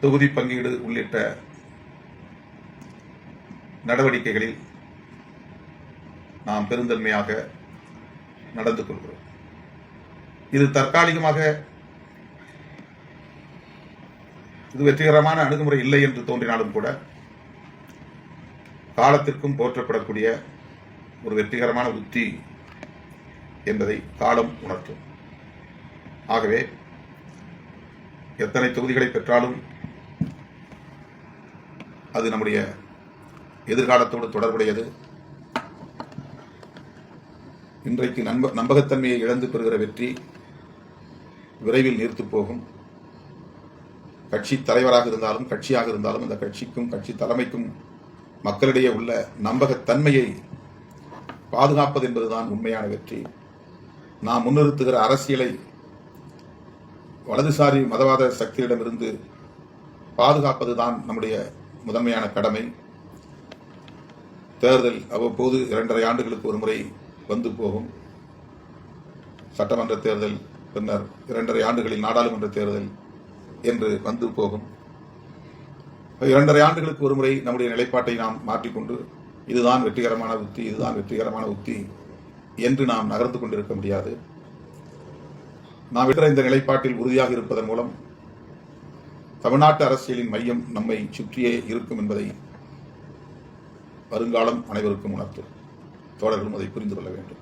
தொகுதி பங்கீடு உள்ளிட்ட நடவடிக்கைகளில் நாம் பெருந்தன்மையாக நடந்து கொள்கிறோம். இது தற்காலிகமாக இது வெற்றிகரமான அணுகுமுறை இல்லை என்று தோன்றினாலும் கூட காலத்திற்கும் போற்றப்படக்கூடிய ஒரு வெற்றிகரமான உத்தி என்பதை காலம் உணர்த்தும். ஆகவே எத்தனை தொகுதிகளை பெற்றாலும் அது நம்முடைய எதிர்காலத்தோடு தொடர்புடையது. இன்றைக்கு நம்பகத்தன்மையை இழந்து பெறுகிற வெற்றி விரைவில் நீர்த்து போகும். கட்சி தலைவராக இருந்தாலும் கட்சியாக இருந்தாலும் அந்த கட்சிக்கும் கட்சி தலைமைக்கும் மக்களிடையே உள்ள நம்பகத்தன்மையை பாதுகாப்பது என்பதுதான் உண்மையான வெற்றி. நாம் முன்னிறுத்துகிற அரசியலை வலதுசாரி மதவாத சக்தியிடமிருந்து பாதுகாப்பதுதான் நம்முடைய முதன்மையான கடமை. தேர்தல் அவ்வப்போது 2.5 ஆண்டுகளுக்கு ஒரு முறை வந்து போகும். சட்டமன்ற தேர்தல், பின்னர் 2.5 ஆண்டுகளில் நாடாளுமன்ற தேர்தல் என்று வந்து போகும். 2.5 ஆண்டுகளுக்கு ஒரு முறை நம்முடைய நிலைப்பாட்டை நாம் மாற்றிக்கொண்டு இதுதான் வெற்றிகரமான உத்தி, இதுதான் வெற்றிகரமான உத்தி என்று நாம் நகர்ந்து கொண்டிருக்க முடியாது. நாம் விடுற இந்த நிலைப்பாட்டில் உறுதியாக இருப்பதன் மூலம் தமிழ்நாட்டு அரசியலின் மையம் நம்மை சுற்றியே இருக்கும் என்பதை வருங்காலம் அனைவருக்கும் உணர்த்தும். தோழர்களும் அதை புரிந்து கொள்ள வேண்டும்.